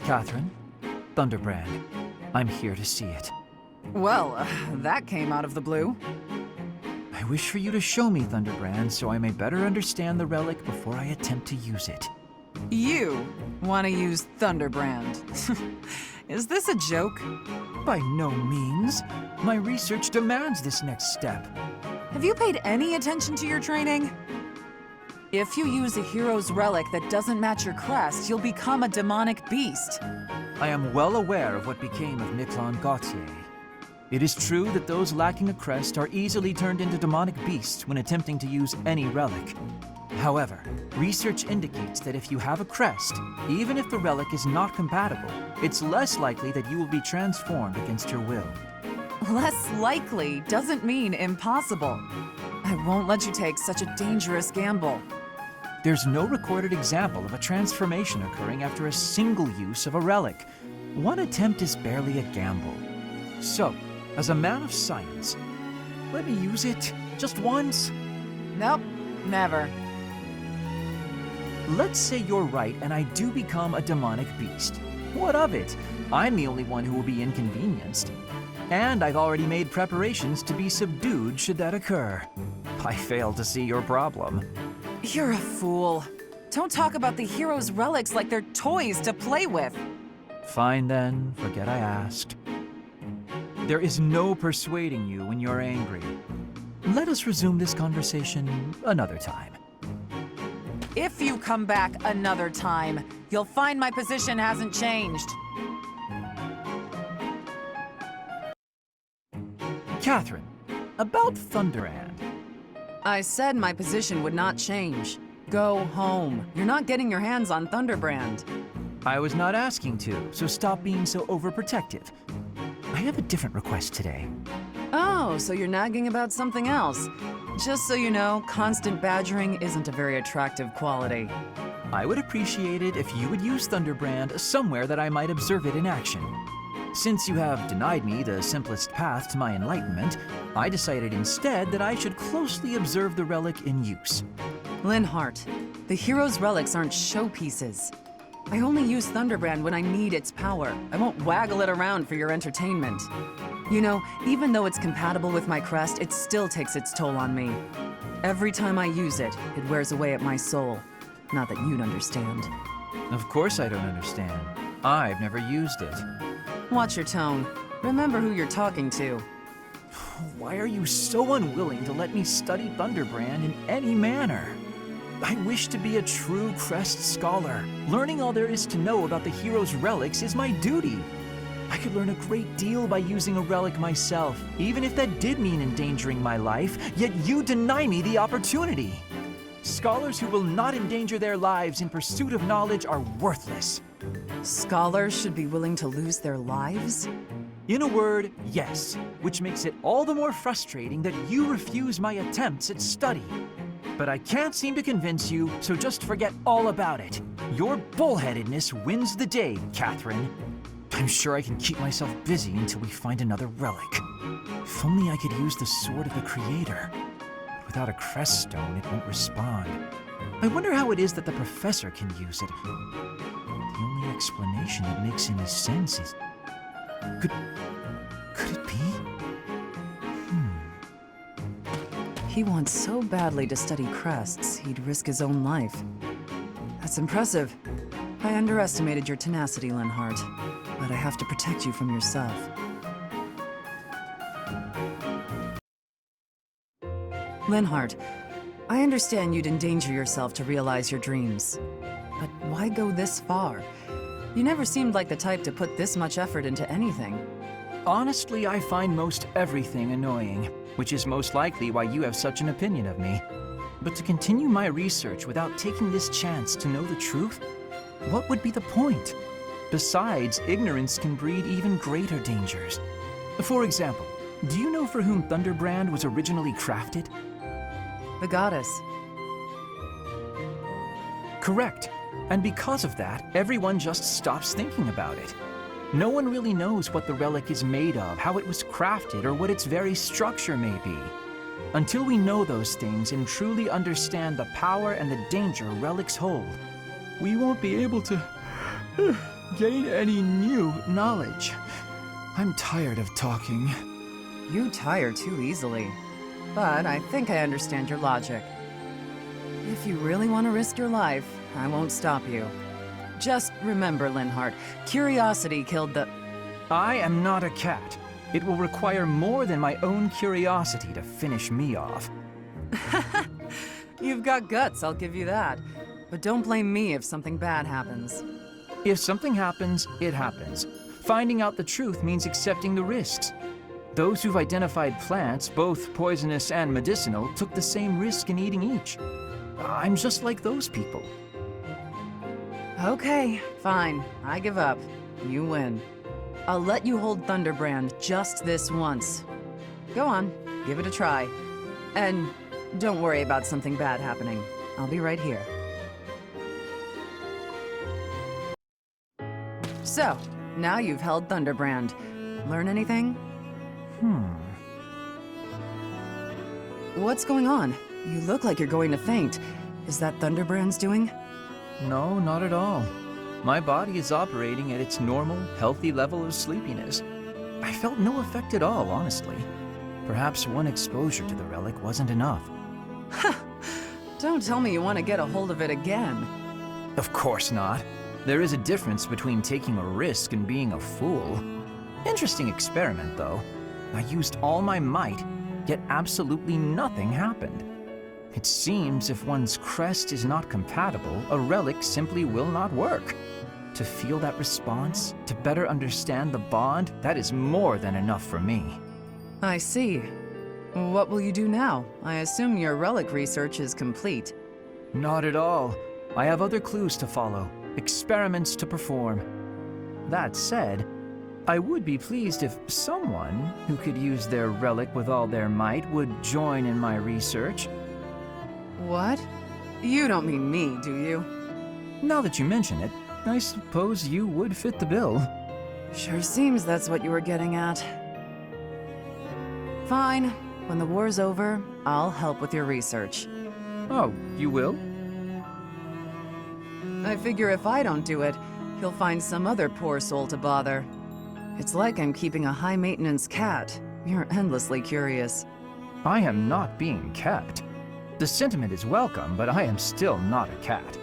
Catherine, Thunderbrand. I'm here to see it. Well, that came out of the blue. I wish for you to show me Thunderbrand so I may better understand the relic before I attempt to use it. You want to use Thunderbrand. Is this a joke? By no means. My research demands this next step. Have you paid any attention to your training? If you use a hero's relic that doesn't match your crest, you'll become a demonic beast. I am well aware of what became of Linhardt-Catherine. It is true that those lacking a crest are easily turned into demonic beasts when attempting to use any relic. However, research indicates that if you have a crest, even if the relic is not compatible, it's less likely that you will be transformed against your will. Less likely doesn't mean impossible. I won't let you take such a dangerous gamble. There's no recorded example of a transformation occurring after a single use of a relic. One attempt is barely a gamble. So, as a man of science, let me use it just once. Nope, never. Let's say you're right and I do become a demonic beast. What of it? I'm the only one who will be inconvenienced. And I've already made preparations to be subdued should that occur. I fail to see your problem. You're a fool. Don't talk about the hero's relics like they're toys to play with. Fine then, forget I asked. There is no persuading you when you're angry. Let us resume this conversation another time. If you come back another time, you'll find my position hasn't changed. Catherine, about Thunderbrand. I said my position would not change. Go home. You're not getting your hands on Thunderbrand. I was not asking to, so stop being so overprotective. I have a different request today. Oh, so you're nagging about something else. Just so you know, constant badgering isn't a very attractive quality. I would appreciate it if you would use Thunderbrand somewhere that I might observe it in action. Since you have denied me the simplest path to my enlightenment, I decided instead that I should closely observe the relic in use. Linhardt, the hero's relics aren't showpieces. I only use Thunderbrand when I need its power. I won't waggle it around for your entertainment. You know, even though it's compatible with my crest, it still takes its toll on me. Every time I use it, it wears away at my soul. Not that you'd understand. Of course I don't understand. I've never used it. Watch your tone. Remember who you're talking to. Why are you so unwilling to let me study Thunderbrand in any manner? I wish to be a true crest scholar. Learning all there is to know about the hero's relics is my duty. I could learn a great deal by using a relic myself, even if that did mean endangering my life, yet you deny me the opportunity. Scholars who will not endanger their lives in pursuit of knowledge are worthless. Scholars should be willing to lose their lives? In a word, yes, which makes it all the more frustrating that you refuse my attempts at study. But I can't seem to convince you, so just forget all about it. Your bullheadedness wins the day, Catherine. I'm sure I can keep myself busy until we find another relic. If only I could use the Sword of the Creator. But without a crest stone, it won't respond. I wonder how it is that the professor can use it. The only explanation that makes any sense is... Could it be? He wants so badly to study crests, he'd risk his own life. That's impressive. I underestimated your tenacity, Linhardt. But I have to protect you from yourself. Linhardt, I understand you'd endanger yourself to realize your dreams. But why go this far? You never seemed like the type to put this much effort into anything. Honestly, I find most everything annoying, which is most likely why you have such an opinion of me. But to continue my research without taking this chance to know the truth, what would be the point? Besides, ignorance can breed even greater dangers. For example, do you know for whom Thunderbrand was originally crafted? The goddess. Correct. And because of that, everyone just stops thinking about it. No one really knows what the relic is made of, how it was crafted, or what its very structure may be. Until we know those things and truly understand the power and the danger relics hold, we won't be able to gain any new knowledge. I'm tired of talking. You tire too easily. But I think I understand your logic. If you really want to risk your life, I won't stop you. Just remember, Linhardt, curiosity killed the... I am not a cat. It will require more than my own curiosity to finish me off. You've got guts, I'll give you that. But don't blame me if something bad happens. If something happens, it happens. Finding out the truth means accepting the risks. Those who've identified plants, both poisonous and medicinal, took the same risk in eating each. I'm just like those people. Okay, fine. I give up. You win. I'll let you hold Thunderbrand just this once. Go on, give it a try. And don't worry about something bad happening. I'll be right here. So, now you've held Thunderbrand. Learn anything? What's going on? You look like you're going to faint. Is that Thunderbrand's doing? No, not at all. My body is operating at its normal, healthy level of sleepiness. I felt no effect at all, honestly. Perhaps one exposure to the relic wasn't enough. Don't tell me you want to get a hold of it again. Of course not. There is a difference between taking a risk and being a fool. Interesting experiment, though. I used all my might, yet absolutely nothing happened. It seems if one's crest is not compatible, a relic simply will not work. To feel that response, to better understand the bond, that is more than enough for me. I see. What will you do now? I assume your relic research is complete. Not at all. I have other clues to follow, experiments to perform. That said, I would be pleased if someone who could use their relic with all their might would join in my research. What? You don't mean me, do you? Now that you mention it, I suppose you would fit the bill. Sure seems that's what you were getting at. Fine. When the war's over, I'll help with your research. Oh, you will? I figure if I don't do it, you'll find some other poor soul to bother. It's like I'm keeping a high-maintenance cat. You're endlessly curious. I am not being kept. The sentiment is welcome, but I am still not a cat.